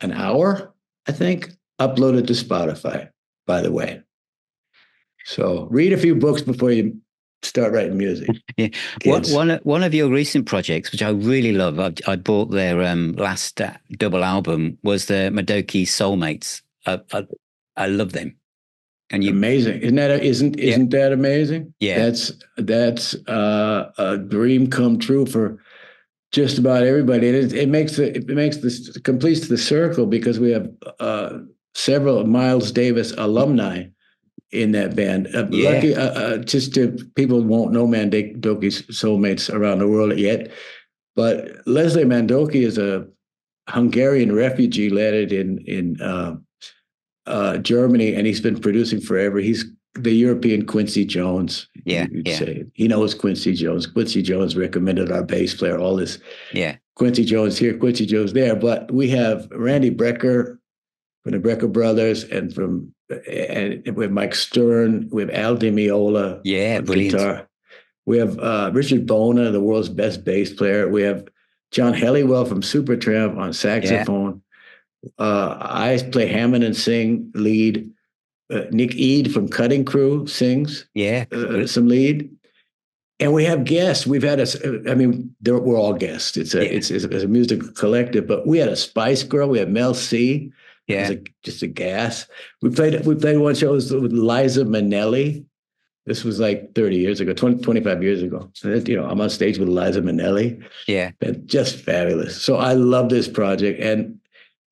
an hour, I think, uploaded to Spotify, by the way. So read a few books before you start writing music. Yeah. One of your recent projects, which I really love, I bought their last double album, was the Madoki Soulmates. I love them. And amazing, isn't that amazing? Yeah, that's a dream come true for just about everybody. It completes the circle because we have several Miles Davis alumni in that band. Lucky, just to people who won't know Mandoki's Soulmates around the world yet, but Leslie Mandoki is a Hungarian refugee, landed in Germany, and he's been producing forever. He's the European Quincy Jones. You'd say. He knows Quincy Jones. Quincy Jones recommended our bass player. All this. Yeah. Quincy Jones here, Quincy Jones there. But we have Randy Brecker from the Brecker Brothers, and with Mike Stern, we have Al Di Meola on guitar. We have Richard Bona, the world's best bass player. We have John Helliwell from Supertramp on saxophone. I play Hammond and sing lead. Nick Eade from Cutting Crew sings some lead. And we have guests. We've had we're all guests. It's a musical collective, but we had a Spice Girl. We had Mel C. Yeah, just a gas. We played one show with Liza Minnelli. This was like 30 years ago, 25 years ago. So that, you know, I'm on stage with Liza Minnelli. Yeah, just fabulous. So I love this project, and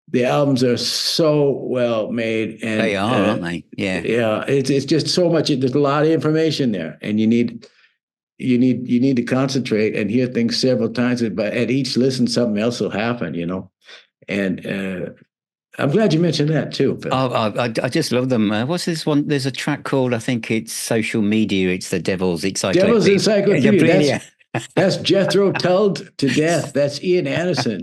the albums are so well made. And they are, aren't they? Yeah, yeah. It's just so much. There's a lot of information there, and you need to concentrate and hear things several times. But at each listen, something else will happen. You know, and. I'm glad you mentioned that too, Phil. I just love them. What's this one? There's a track called, I think it's Social Media. It's the Devil's Encyclopedia. Devil's Encyclopedia. That's Jethro Tull to death. That's Ian Anderson.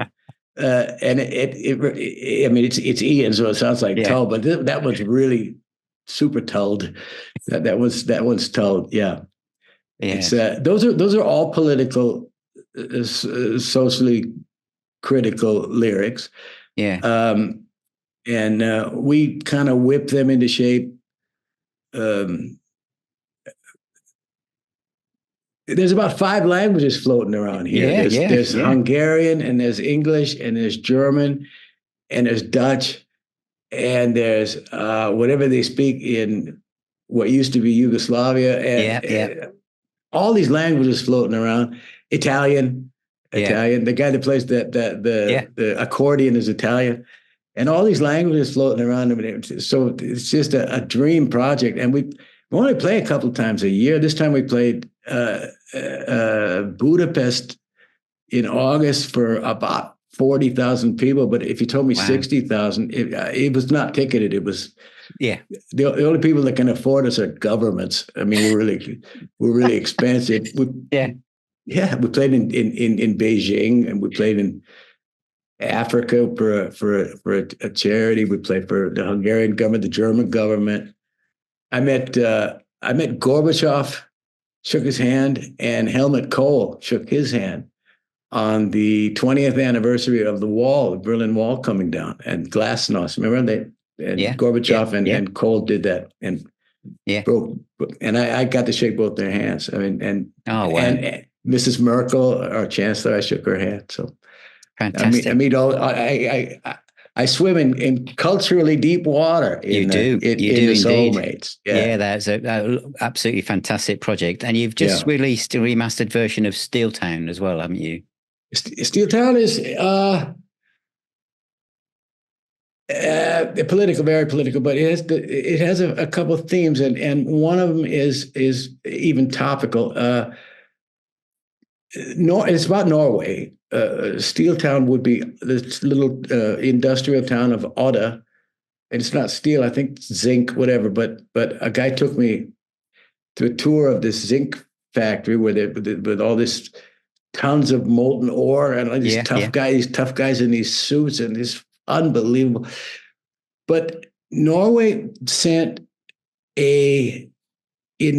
And it's Ian, so it sounds like Tull, but that one's really super tulled. That one's tulled. Yeah. It's those are all political, socially critical lyrics. Yeah. And we kind of whip them into shape. There's about 5 languages floating around here. There's Hungarian, and there's English, and there's German, and there's Dutch, and there's whatever they speak in what used to be Yugoslavia. And all these languages floating around. Italian. The guy that plays the accordion is Italian. And all these languages floating around. So it's just a dream project. And we only play a couple of times a year. This time we played Budapest in August for about 40,000 people. But if you told me 60,000, it was not ticketed. It was the only people that can afford us are governments. I mean, we're really expensive. We played in Beijing, and we played in Africa for a charity. We played for the Hungarian government, the German government. I met Gorbachev shook his hand, and Helmut Kohl shook his hand on the 20th anniversary of the Berlin Wall coming down, and Glasnost. Remember Gorbachev and Kohl did that, and broke. And I got to shake both their hands. I mean, and Mrs. Merkel, our chancellor, I shook her hand. So fantastic. I swim in culturally deep water. You do the indeed. Soulmates. Yeah, that's an absolutely fantastic project. And you've just released a remastered version of Steel Town as well, haven't you? Steel Town is political, very political, but it has a couple of themes, and one of them is even topical. It's about Norway. Steel Town would be this little industrial town of Odda, and it's not steel. I think it's zinc, whatever. But a guy took me to a tour of this zinc factory with all this tons of molten ore and these tough guys in these suits, and it's unbelievable. But Norway sent in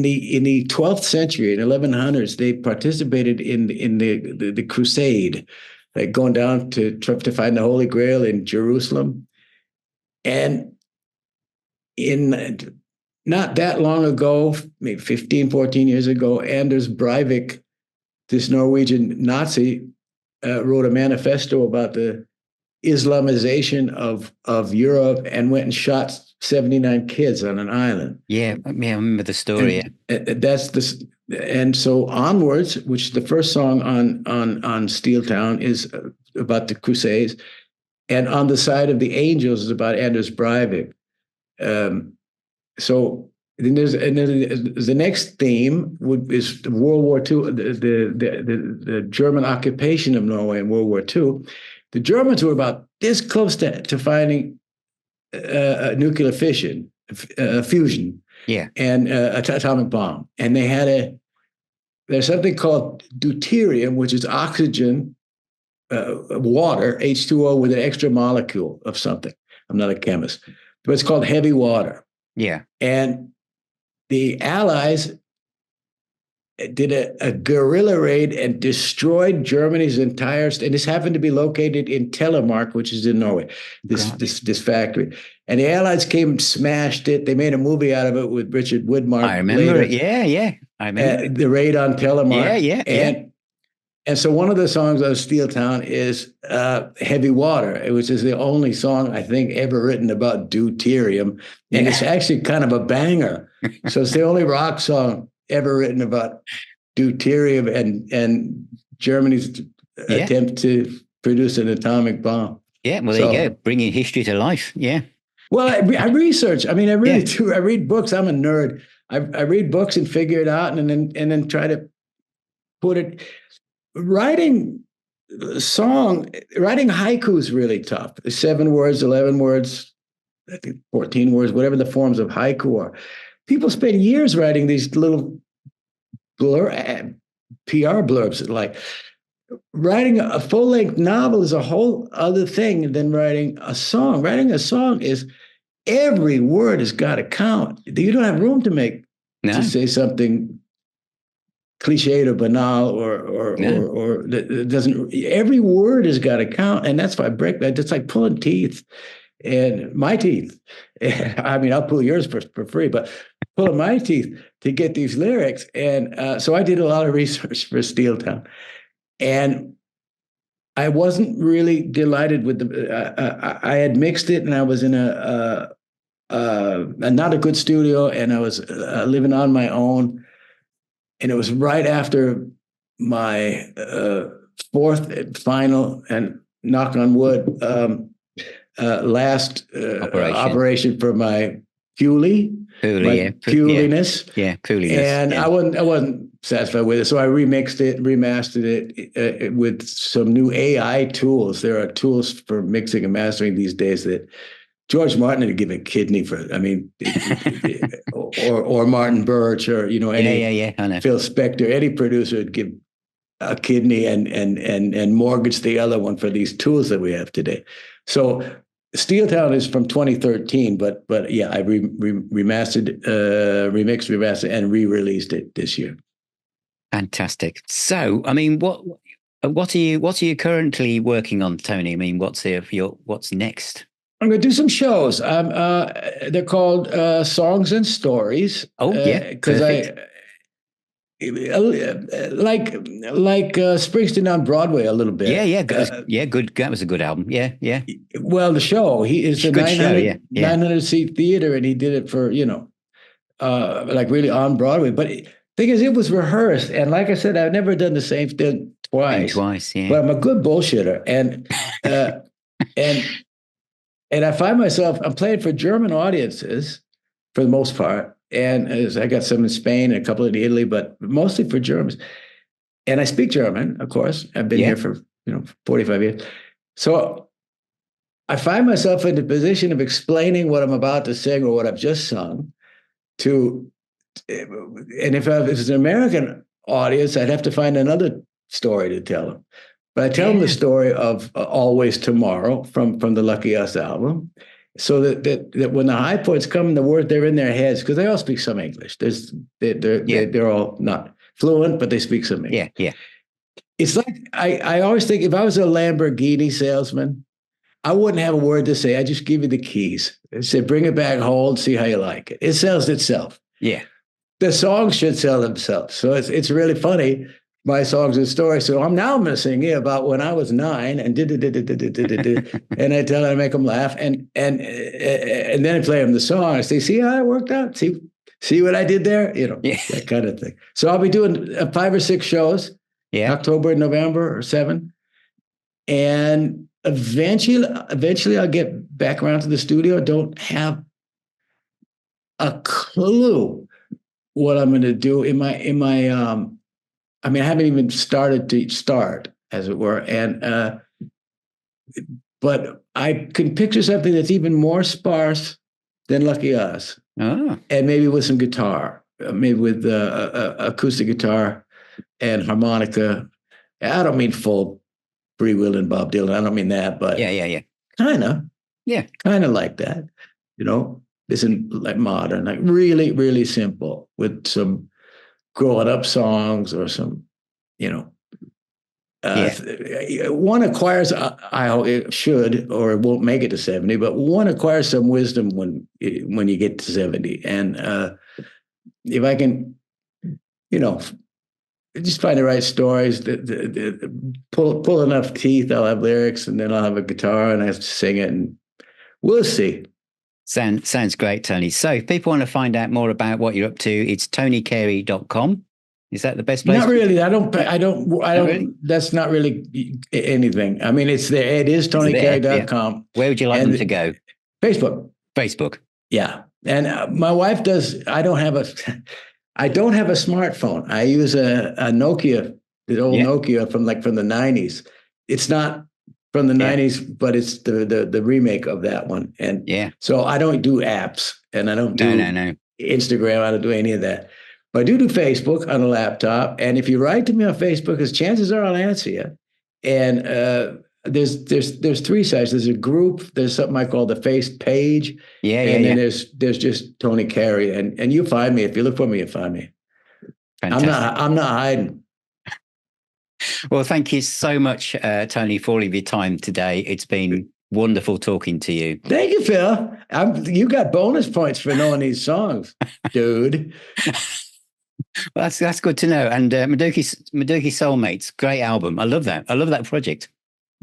the 12th century, in 1100s, they participated in the crusade, like going down to find the Holy Grail in Jerusalem. And in not that long ago, maybe 15, 14 years ago, Anders Breivik, this Norwegian Nazi, wrote a manifesto about the Islamization of Europe and went and shot 79 kids on an island. Yeah, I remember the story. And that's this, and so Onwards, which is the first song on Steel Town, is about the Crusades, and On the Side of the Angels is about Anders Breivik. So then there's the next theme is World War II, the German occupation of Norway in World War II. The Germans were about this close to finding nuclear fission, fusion, and atomic bomb. And they had there's something called deuterium, which is oxygen, water, H2O with an extra molecule of something. I'm not a chemist, but it's called heavy water. Yeah. And the Allies did a guerrilla raid and destroyed Germany's entire, and this happened to be located in Telemark, which is in Norway, this factory. And the Allies came and smashed it. They made a movie out of it with Richard Widmark. I remember it. Yeah. I remember the raid on Telemark. Yeah. And so one of the songs of Steel Town is Heavy Water, which is the only song I think ever written about deuterium. And it's actually kind of a banger. So it's the only rock song ever written about deuterium and Germany's attempt to produce an atomic bomb. Yeah, well, there you go, bringing history to life. Yeah. Well, I research. I mean, I really do. I read books. I'm a nerd. I read books and figure it out, and then try to put it. Writing haiku is really tough. 7 words, 11 words, I think 14 words, whatever the forms of haiku are. People spend years writing these little PR blurbs. Like writing a full-length novel is a whole other thing than writing a song. Writing a song is every word has got to count. You don't have room to say something cliched or banal or that doesn't. Every word has got to count, and that's why I break that. It's like pulling teeth. And my teeth, I mean, I'll pull yours for free, but pulling my teeth to get these lyrics. And so I did a lot of research for Steel Town. And I wasn't really delighted with I had mixed it, and I was in a not a good studio, and I was living on my own. And it was right after my fourth final, and knock on wood, last operation for my Puliness. And I wasn't satisfied with it, so I remixed it, remastered it with some new AI tools. There are tools for mixing and mastering these days that George Martin had given a kidney for. I mean, or Martin Birch, or I know. Phil Spector, any producer would give a kidney and mortgage the other one for these tools that we have today. So Steel Town is from 2013, but yeah, I remixed, remastered, and re-released it this year. Fantastic. So, I mean, what are you currently working on, Tony? I mean, what's next? I'm going to do some shows. They're called Songs and Stories. Oh, yeah, Because perfect. like Springsteen on Broadway a little Yeah, bit. yeah, yeah, good. That was a good album. Yeah, yeah, Well, the show, he is a good show. Yeah, yeah, 900 seat theater, and he did it for, like really on Broadway. But thing is, it was rehearsed. And like I said, I've never done the same thing been twice, twice. Yeah, but I'm a good bullshitter. Uh, and, and I find myself, I'm playing for German audiences for the most part. And as I got some in Spain and a couple in Italy, but mostly for Germans. And I speak German, of course. I've been yeah, here for 45 years. So I find myself in the position of explaining what I'm about to sing or what I've just sung to, and if it's an American audience, I'd have to find another story to tell them. But I tell them the yeah, story of Always Tomorrow from the Lucky Us album, so that when the high points come, the word they're in their heads because they all speak some English. yeah, They're all not fluent, but they speak some English. yeah, yeah. It's like I always think if I was a Lamborghini salesman, I wouldn't have a word to say. I just give you the keys. I say, bring it back, hold, see how you like it. It sells itself. Yeah. The songs should sell themselves. So it's really funny. My songs and stories. So I'm now going to sing about when I was 9 and and I tell them, I make them laugh, and then I play them the song. I say, see how it worked out. See what I did there. Yeah. That kind of thing. So I'll be doing 5 or 6 shows. Yeah. October, November, or 7, and eventually I'll get back around to the studio. I don't have a clue what I'm going to do in my I mean, I haven't even started to start, as it were, and but I can picture something that's even more sparse than Lucky Us, Oh, and maybe with some guitar, maybe with acoustic guitar and harmonica. I don't mean full Free Will and Bob Dylan. I don't mean that, but yeah, yeah, yeah, kind of, yeah, kind of like that. Isn't like modern, like really, really simple with some growing up songs or some, you know, yeah. one acquires, it should, or it won't make it to 70, but one acquires some wisdom when you get to 70. And if I can, you know, just find the right stories, pull enough teeth, I'll have lyrics, and then I'll have a guitar and I have to sing it, and we'll see. Sounds great, Tony. So if people want to find out more about what you're up to, it's tonycarey.com. Is that the best place? Not really. I don't. Really? That's not really anything. I mean, it's there. It is tonycarey.com. Yeah. Where would you like them to go? Facebook. Facebook. Yeah. And my wife does. I don't have a smartphone. I use a Nokia, the old Nokia from the 90s. It's not from the 90s, but it's the remake of that one. And so I don't do apps, and I don't do no. Instagram. I don't do any of that. But I do Facebook on a laptop. And if you write to me on Facebook, because chances are I'll answer you. And there's 3 sides. There's a group. There's something I call the face page. And then there's just Tony Carey. And you'll find me. If you look for me, you'll find me. Fantastic. I'm not hiding. Well, thank you so much, Tony, for all of your time today. It's been wonderful talking to you. Thank you, Phil. You got bonus points for knowing these songs, dude. Well, that's good to know. And Mandoki Soulmates, great album. I love that. I love that project.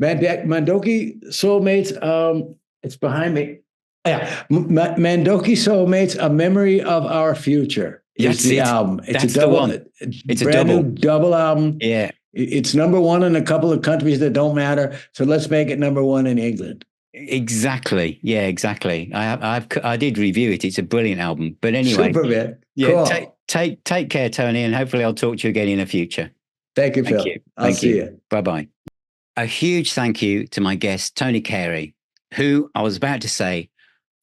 Mandoki Soulmates. It's behind me. Yeah, Mandoki Soulmates: A Memory of Our Future. Is the album. It's a double. It's a brand new double album. Yeah. It's #1 in a couple of countries that don't matter. So let's make it #1 in England. Exactly. Yeah, exactly. I did review it. It's a brilliant album. But anyway. Super, man. Yeah. Cool. Take care, Tony, and hopefully I'll talk to you again in the future. Thank you, Phil. I'll see you. Bye-bye. A huge thank you to my guest, Tony Carey, who I was about to say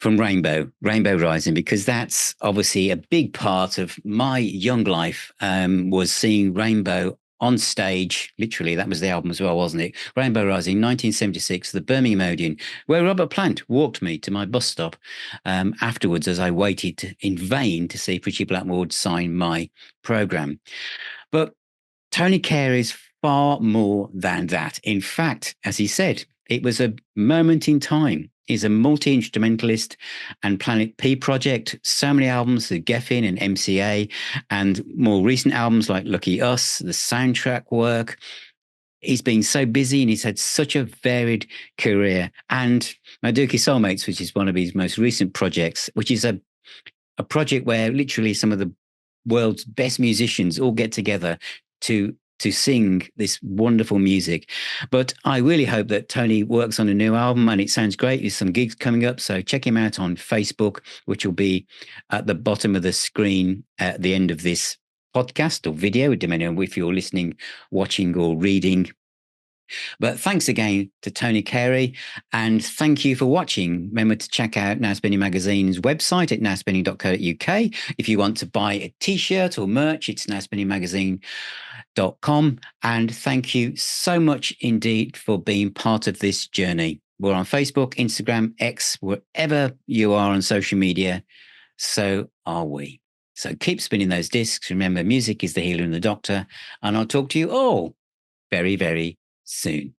from Rainbow Rising, because that's obviously a big part of my young life, was seeing Rainbow on stage. Literally, that was the album as well, wasn't it? Rainbow Rising, 1976, the Birmingham Odeon, where Robert Plant walked me to my bus stop afterwards as I waited in vain to see Ritchie Blackmore would sign my programme. But Tony Carey is far more than that. In fact, as he said, it was a moment in time. He's a multi-instrumentalist and Planet P project, so many albums with Geffen and MCA, and more recent albums like Lucky Us, the soundtrack work. He's been so busy and he's had such a varied career. And Maduki Soulmates, which is one of his most recent projects, which is a project where literally some of the world's best musicians all get together to sing this wonderful music. But I really hope that Tony works on a new album, and it sounds great. There's some gigs coming up, so check him out on Facebook, which will be at the bottom of the screen at the end of this podcast or video, depending on if you're listening, watching, or reading. But thanks again to Tony Carey, and thank you for watching. Remember to check out Now Spinning Magazine's website at nowspinning.co.uk. If you want to buy a t-shirt or merch, it's nowspinningmagazine.com. And thank you so much indeed for being part of this journey. We're on Facebook, Instagram, X, wherever you are on social media, so are we. So keep spinning those discs. Remember, music is the healer and the doctor. And I'll talk to you all very, very soon.